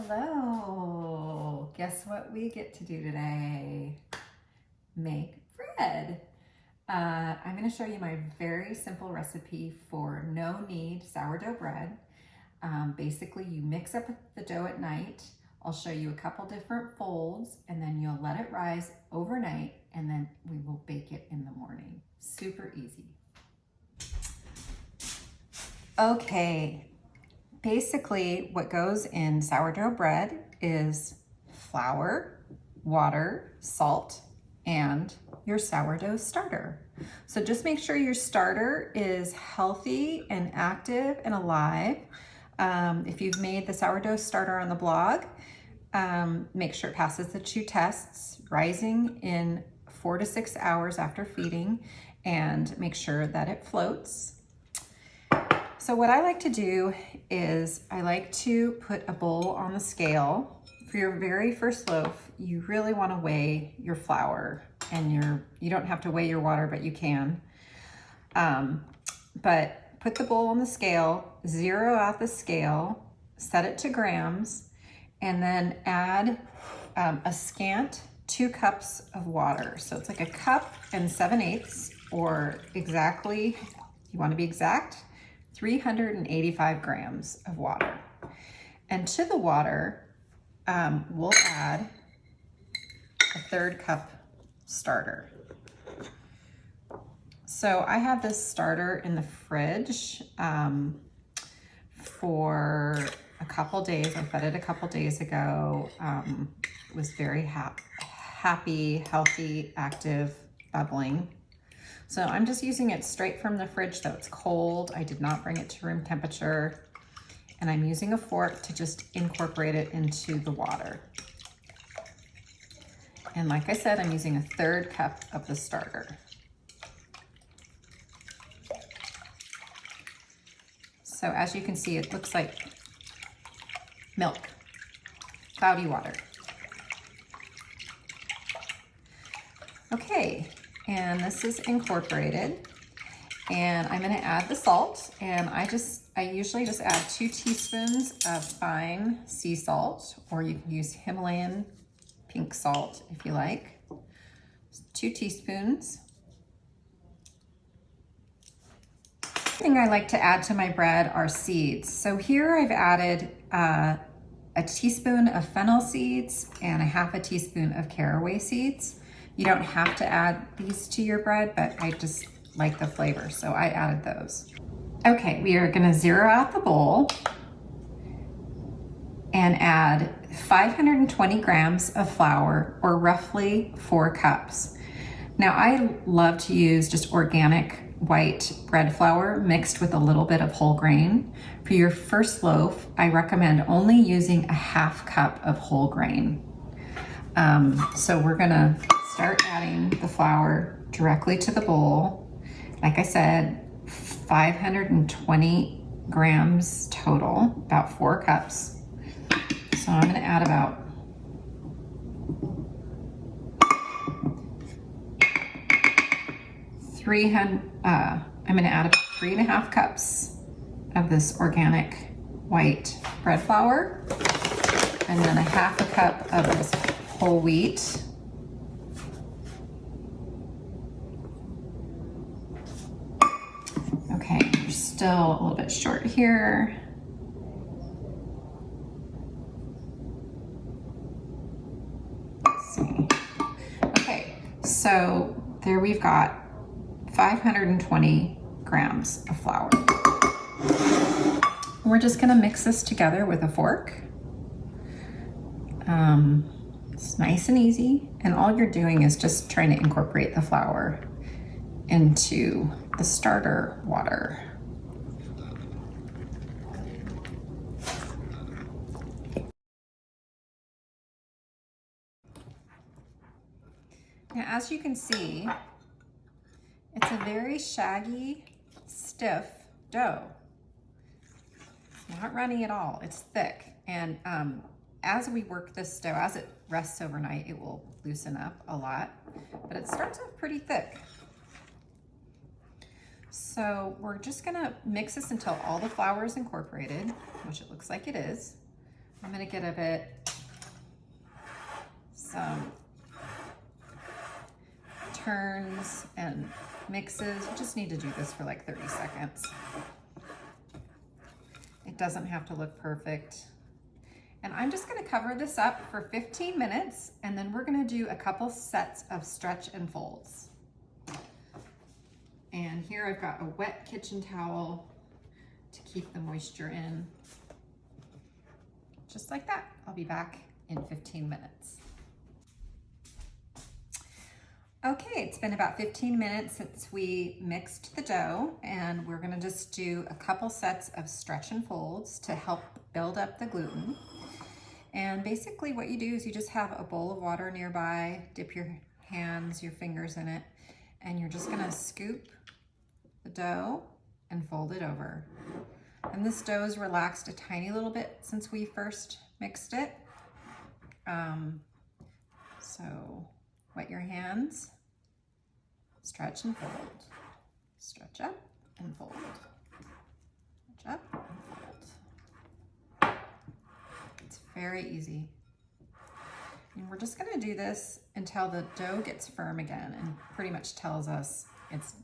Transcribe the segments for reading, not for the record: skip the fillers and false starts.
Hello. Guess what we get to do today? Make bread. I'm going to show you my very simple recipe for no-knead sourdough bread. Basically, you mix up the dough at night. I'll show you a couple different folds, and then you'll let it rise overnight, and then we will bake it in the morning. Super easy. Okay. Basically, what goes in sourdough bread is flour, water, salt, and your sourdough starter. So just make sure your starter is healthy and active and alive. If you've made the sourdough starter on the blog, make sure it passes the 2 tests, rising in 4 to 6 hours after feeding, and make sure that it floats. So what I like to do is I like to put a bowl on the scale. For your very first loaf, you really want to weigh your flour, and you don't have to weigh your water, but you can. But put the bowl on the scale, zero out the scale, set it to grams, and then add a scant 2 cups of water. So it's like 1 cup and 7/8, or exactly, you want to be exact, 385 grams of water. And to the water, we'll add a 1/3 cup starter. So I have this starter in the fridge for a couple days. I fed it a couple days ago. It was very happy, healthy, active, bubbling. So I'm just using it straight from the fridge, though it's cold. I did not bring it to room temperature. And I'm using a fork to just incorporate it into the water. And like I said, I'm using a 1/3 cup of the starter. So as you can see, it looks like milk, cloudy water. Okay. And this is incorporated, and I'm going to add the salt, and I usually just add 2 teaspoons of fine sea salt, or you can use Himalayan pink salt if you like. 2 teaspoons. The thing I like to add to my bread are seeds. So here I've added a teaspoon of fennel seeds and 1/2 teaspoon of caraway seeds. You don't have to add these to your bread, but I just like the flavor, so I added those. Okay, we are gonna zero out the bowl and add 520 grams of flour, or roughly 4 cups. Now I love to use just organic white bread flour mixed with a little bit of whole grain. For your first loaf, I recommend only using 1/2 cup of whole grain. So we're gonna start adding the flour directly to the bowl. Like I said, 520 grams total, about 4 cups. So I'm gonna add about I'm gonna add about 3.5 cups of this organic white bread flour, and then 1/2 cup of this whole wheat. Okay, we're still a little bit short here. Let's see. Okay, so there we've got 520 grams of flour. We're just gonna mix this together with a fork. It's nice and easy, and all you're doing is just trying to incorporate the flour into the starter water. Now, as you can see, it's a very shaggy, stiff dough. It's not runny at all, it's thick. And as we work this dough, as it rests overnight, it will loosen up a lot, but it starts off pretty thick. So we're just gonna mix this until all the flour is incorporated, which it looks like it is. I'm gonna get a bit, some turns and mixes. You just need to do this for like 30 seconds. It doesn't have to look perfect. And I'm just gonna cover this up for 15 minutes, and then we're gonna do a couple sets of stretch and folds. And here I've got a wet kitchen towel to keep the moisture in. Just like that. I'll be back in 15 minutes. Okay, it's been about 15 minutes since we mixed the dough, and we're gonna just do a couple sets of stretch and folds to help build up the gluten. And basically what you do is you just have a bowl of water nearby, dip your hands, your fingers in it, and you're just gonna scoop the dough and fold it over. And this dough is relaxed a tiny little bit since we first mixed it. So wet your hands, stretch and fold, stretch up and fold, stretch up and fold. It's very easy. And we're just gonna do this until the dough gets firm again and pretty much tells us it's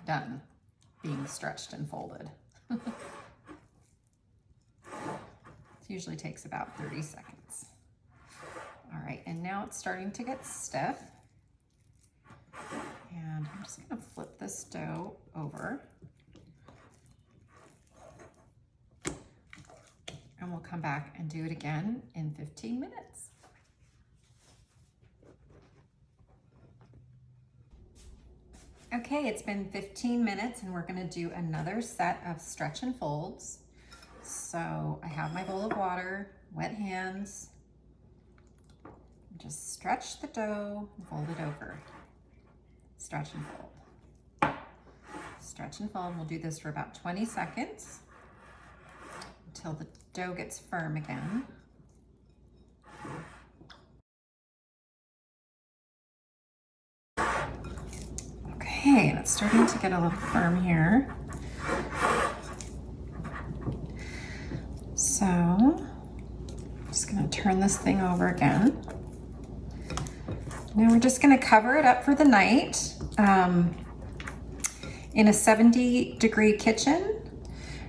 done being stretched and folded. It usually takes about 30 seconds. All right, and now it's starting to get stiff. And I'm just gonna flip this dough over. And we'll come back and do it again in 15 minutes. Okay, it's been 15 minutes and we're gonna do another set of stretch and folds. So I have my bowl of water, wet hands. Just stretch the dough and fold it over. Stretch and fold. Stretch and fold. We'll do this for about 20 seconds until the dough gets firm again. Okay, and it's starting to get a little firm here. So, I'm just gonna turn this thing over again. Now we're just gonna cover it up for the night. In a 70-degree kitchen,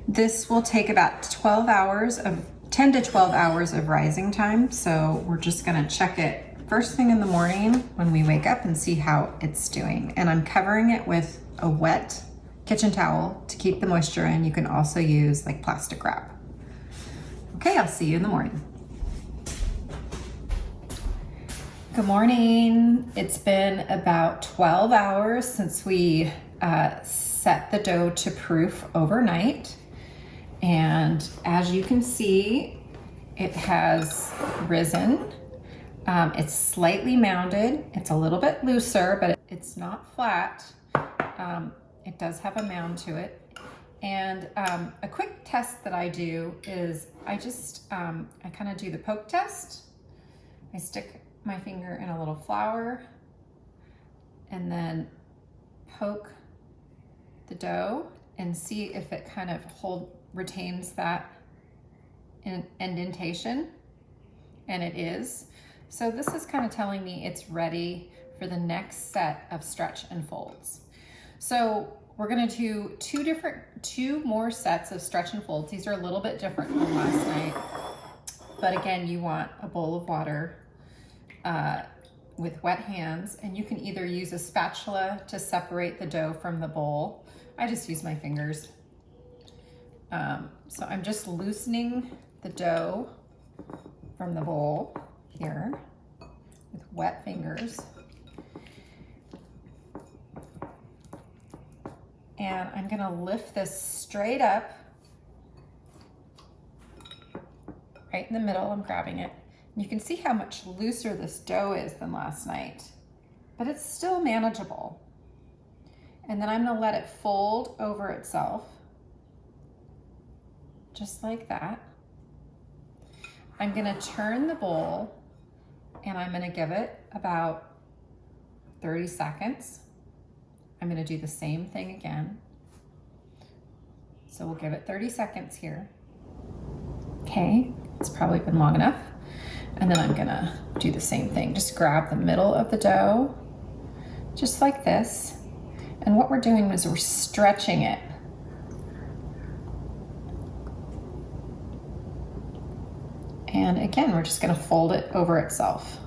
this will take about 10 to 12 hours of rising time. So we're just gonna check it first thing in the morning when we wake up and see how it's doing. And I'm covering it with a wet kitchen towel to keep the moisture in. You can also use like plastic wrap. Okay, I'll see you in the morning. Good morning. It's been about 12 hours since we set the dough to proof overnight. And as you can see, it has risen. It's slightly mounded. It's a little bit looser, but it's not flat. It does have a mound to it. And a quick test that I do is I kind of do the poke test. I stick my finger in a little flour and then poke the dough and see if it kind of retains that indentation, and it is. So this is kind of telling me it's ready for the next set of stretch and folds. So we're gonna do two more sets of stretch and folds. These are a little bit different from last night, but again, you want a bowl of water with wet hands, and you can either use a spatula to separate the dough from the bowl. I just use my fingers. So I'm just loosening the dough from the bowl here with wet fingers. And I'm gonna lift this straight up, right in the middle. I'm grabbing it. You can see how much looser this dough is than last night, but it's still manageable. And then I'm gonna let it fold over itself, just like that. I'm gonna turn the bowl and I'm gonna give it about 30 seconds. I'm gonna do the same thing again. So we'll give it 30 seconds here. Okay, It's probably been long enough. And then I'm gonna do the same thing. Just grab the middle of the dough, just like this. And what we're doing is we're stretching it. And again, we're just gonna fold it over itself.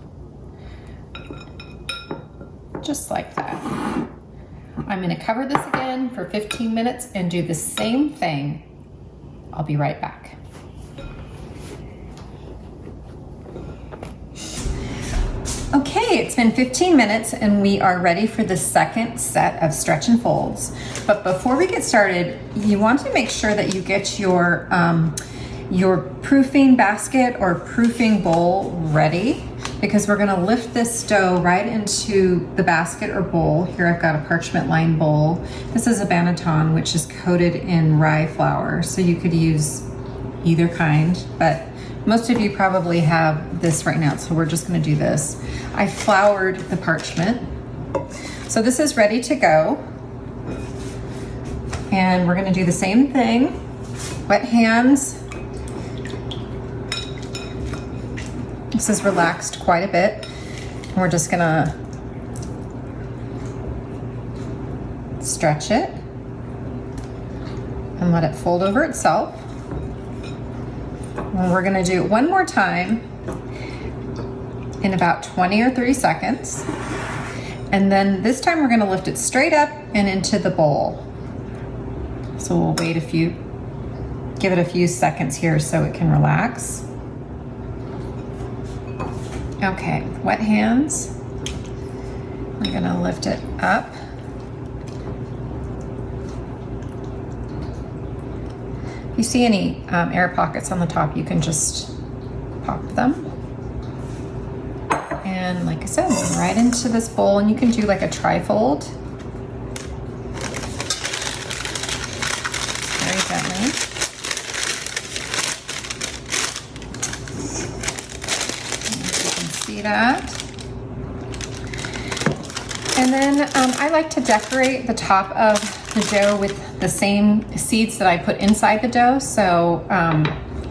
Just like that. I'm gonna cover this again for 15 minutes and do the same thing. I'll be right back. Okay, it's been 15 minutes and we are ready for the second set of stretch and folds. But before we get started, you want to make sure that you get your proofing basket or proofing bowl ready, because we're gonna lift this dough right into the basket or bowl. Here I've got a parchment lined bowl. This is a banneton, which is coated in rye flour. So you could use either kind, but most of you probably have this right now. So we're just gonna do this. I floured the parchment. So this is ready to go. And we're gonna do the same thing. Wet hands. This is relaxed quite a bit. And we're just gonna stretch it and let it fold over itself. And we're gonna do it one more time in about 20 or 30 seconds. And then this time we're gonna lift it straight up and into the bowl. So we'll wait give it a few seconds here so it can relax. Okay, wet hands. I'm gonna lift it up. If you see any air pockets on the top, you can just pop them. And like I said, right into this bowl, and you can do like a trifold. Very gently. See that? And then I like to decorate the top of the dough with the same seeds that I put inside the dough. So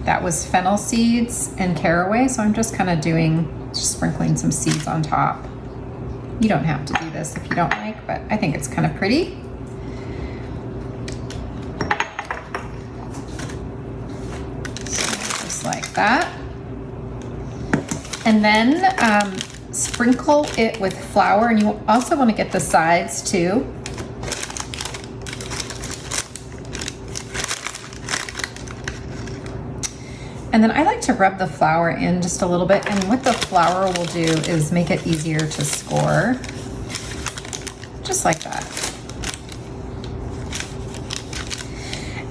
that was fennel seeds and caraway. So I'm just kind of just sprinkling some seeds on top. You don't have to do this if you don't like, but I think it's kind of pretty. So just like that. And then sprinkle it with flour, and you also want to get the sides too. And then I like to rub the flour in just a little bit, and what the flour will do is make it easier to score. Just like that.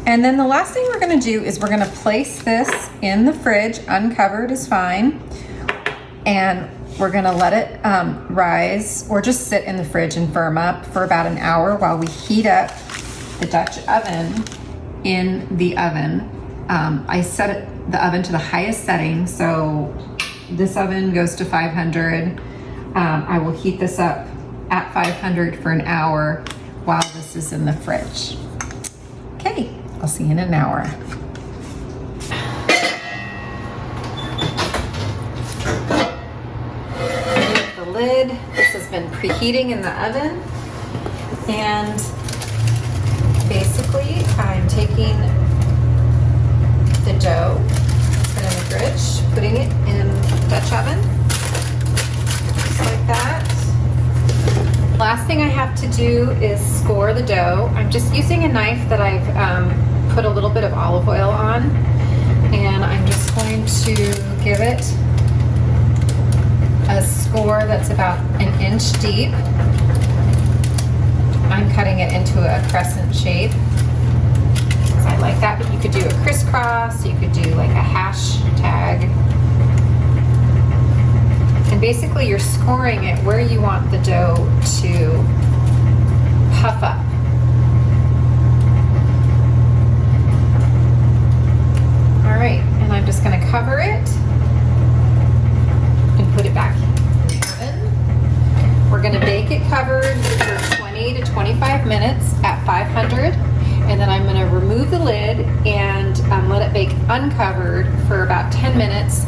And then the last thing we're gonna do is we're gonna place this in the fridge, uncovered is fine. And we're gonna let it rise or just sit in the fridge and firm up for about an hour while we heat up the Dutch oven in the oven. I set the oven to the highest setting, so this oven goes to 500. I will heat this up at 500 for an hour while this is in the fridge. Okay, I'll see you in an hour. Lid. This has been preheating in the oven, and basically I'm taking the dough that's been in the fridge, putting it in the Dutch oven, just like that. Last thing I have to do is score the dough. I'm just using a knife that I've put a little bit of olive oil on, and I'm just going to give it a score that's about 1 inch deep. I'm cutting it into a crescent shape because I like that, but you could do a crisscross, you could do like a hashtag. And basically you're scoring it where you want the dough to puff up. All right, and I'm just gonna cover it and put it back in the oven. We're gonna bake it covered for 20 to 25 minutes at 500, and then I'm gonna remove the lid and let it bake uncovered for about 10 minutes,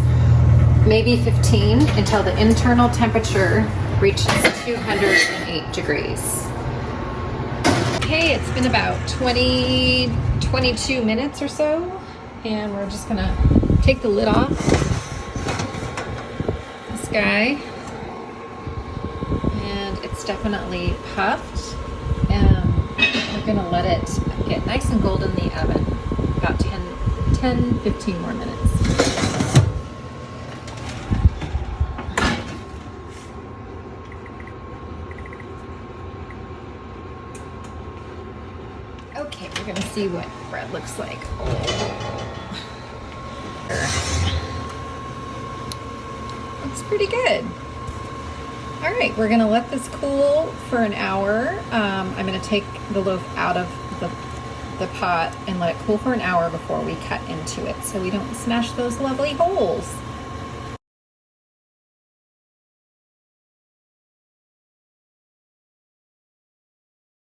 maybe 15, until the internal temperature reaches 208 degrees. Okay, it's been about 22 minutes or so, and we're just gonna take the lid off this guy, and it's definitely puffed, and we're gonna let it get nice and golden in the oven, about 15 more minutes. Okay, we're gonna see what bread looks like. Looks pretty good. All right, we're gonna let this cool for an hour. I'm gonna take the loaf out of the pot and let it cool for an hour before we cut into it so we don't smash those lovely holes.